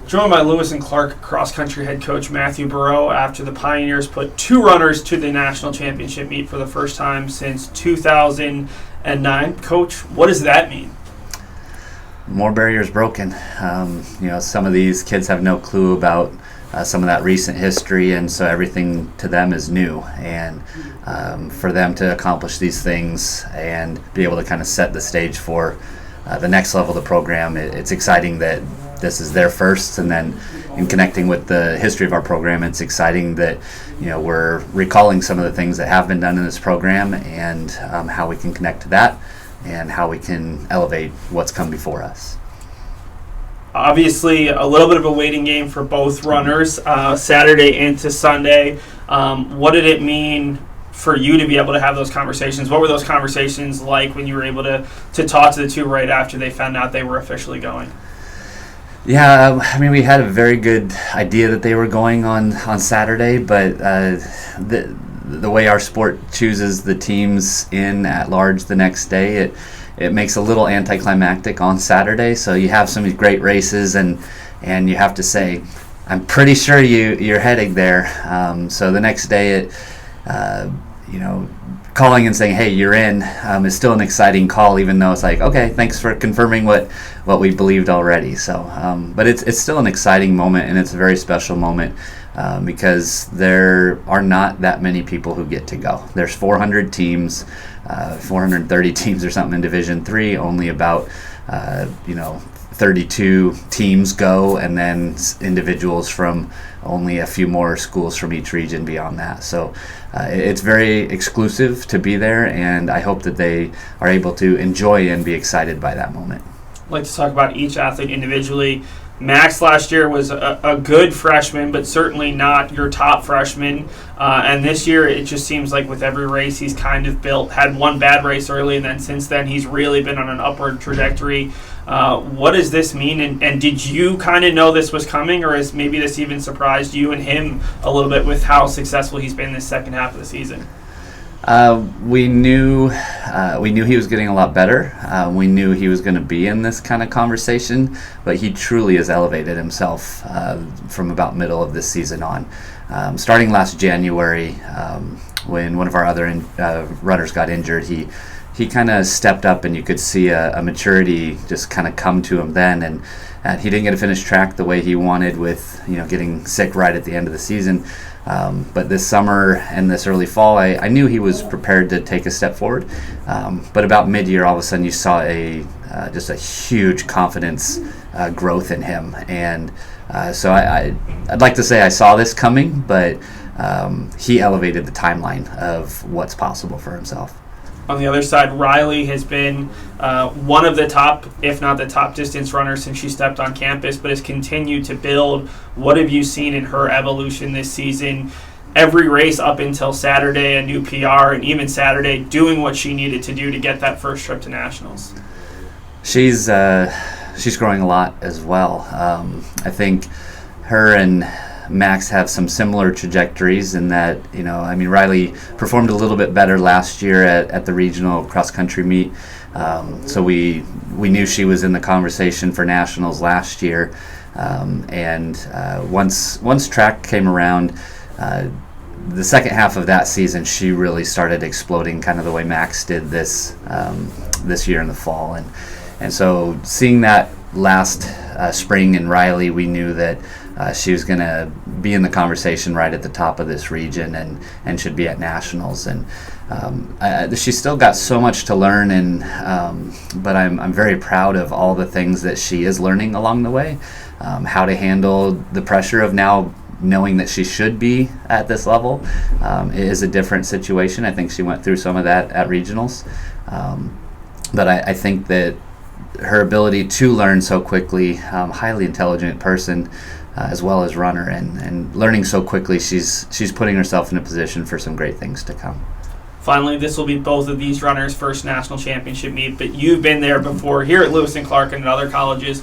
Joined by Lewis and Clark cross-country head coach Matthew Barreau after the Pioneers put 2 runners to the national championship meet for the first time since 2009. Coach, what does that mean? More barriers broken. Some of these kids have no clue about some of that recent history, and so everything to them is new. And for them to accomplish these things and be able to kind of set the stage for the next level of the program, it's exciting that this is their first, and then in connecting with the history of our program, it's exciting that we're recalling some of the things that have been done in this program and how we can connect to that and how we can elevate what's come before us. Obviously, a little bit of a waiting game for both runners, Saturday into Sunday. What did it mean for you to be able to have those conversations? What were those conversations like when you were able to talk to the two right after they found out they were officially going? Yeah, we had a very good idea that they were going on Saturday, but the way our sport chooses the teams in at large the next day, it makes a little anticlimactic on Saturday. So you have some great races, and you have to say, I'm pretty sure you're heading there. So the next day, calling and saying, hey, you're in, is still an exciting call, even though it's like, okay, thanks for confirming what we believed already. So, but it's still an exciting moment, and it's a very special moment because there are not that many people who get to go. There's 400 teams, 430 teams or something in Division III. Only about 32 teams go, and then individuals from only a few more schools from each region beyond that. So it's very exclusive to be there, and I hope that they are able to enjoy and be excited by that moment. I'd like to talk about each athlete individually. Max last year was a good freshman, but certainly not your top freshman. And this year, it just seems like with every race, he's kind of had one bad race early, and then since then, he's really been on an upward trajectory. What does this mean? And did you kind of know this was coming, or has maybe this even surprised you and him a little bit with how successful he's been this second half of the season? We knew he was getting a lot better. We knew he was going to be in this kind of conversation, but he truly has elevated himself from about middle of this season on. Starting last January, when one of our other runners got injured, he kind of stepped up, and you could see a maturity just kind of come to him then. And he didn't get to finish track the way he wanted with getting sick right at the end of the season. But this summer and this early fall, I knew he was prepared to take a step forward. But about mid-year, all of a sudden, you saw just a huge confidence growth in him. And so I'd like to say I saw this coming, but he elevated the timeline of what's possible for himself. On the other side, Riley has been one of the top, if not the top distance runner since she stepped on campus, but has continued to build. What have you seen in her evolution this season? Every race up until Saturday, a new PR, and even Saturday, doing what she needed to do to get that first trip to nationals. She's growing a lot as well. I think her and Max have some similar trajectories in that, Riley performed a little bit better last year at the regional cross-country meet. So we knew she was in the conversation for nationals last year. And once track came around, the second half of that season, she really started exploding kind of the way Max did this year in the fall. And so seeing that last spring in Riley, we knew that she was going to be in the conversation right at the top of this region and should be at nationals. And she's still got so much to learn, but I'm very proud of all the things that she is learning along the way. How to handle the pressure of now knowing that she should be at this level. It is a different situation. I think she went through some of that at regionals. But I think that her ability to learn so quickly, highly intelligent person, as well as runner, and learning so quickly, she's putting herself in a position for some great things to come. Finally, this will be both of these runners' first national championship meet, but you've been there before here at Lewis and Clark and at other colleges.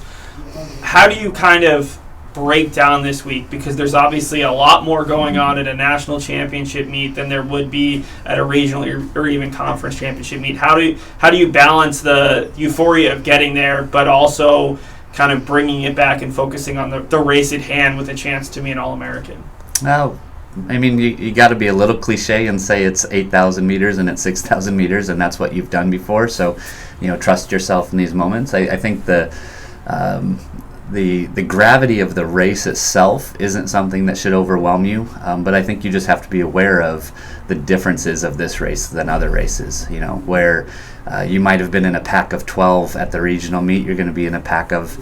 How do you kind of break down this week? Because there's obviously a lot more going on at a national championship meet than there would be at a regional or even conference championship meet. How do you balance the euphoria of getting there, but also kind of bringing it back and focusing on the race at hand with a chance to be an All-American? Well, I mean, you got to be a little cliche and say it's 8,000 meters and it's 6,000 meters, and that's what you've done before. So, trust yourself in these moments. I think the gravity of the race itself isn't something that should overwhelm you, but I think you just have to be aware of the differences of this race than other races. Where you might have been in a pack of 12 at the regional meet, you're going to be in a pack of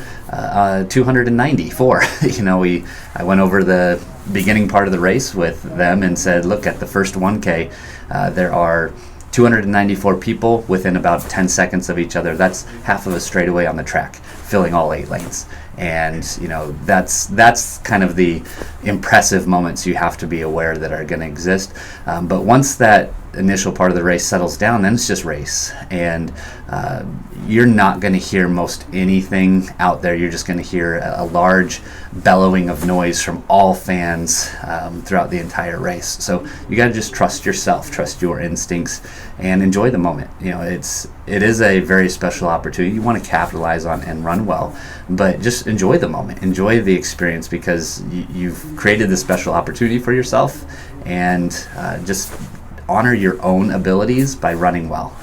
294. I went over the beginning part of the race with them and said, look, at the first 1K, there are 294 people within about 10 seconds of each other. That's half of a straightaway on the track, filling all 8 lanes. And that's kind of the impressive moments you have to be aware that are going to exist. But once that initial part of the race settles down, then it's just race, and you're not going to hear most anything out there. You're just going to hear a large bellowing of noise from all fans throughout the entire race. So you got to just trust yourself, trust your instincts, and enjoy the moment. It is a very special opportunity. You want to capitalize on and run well, but just enjoy the moment, enjoy the experience, because you've created this special opportunity for yourself, and just honor your own abilities by running well.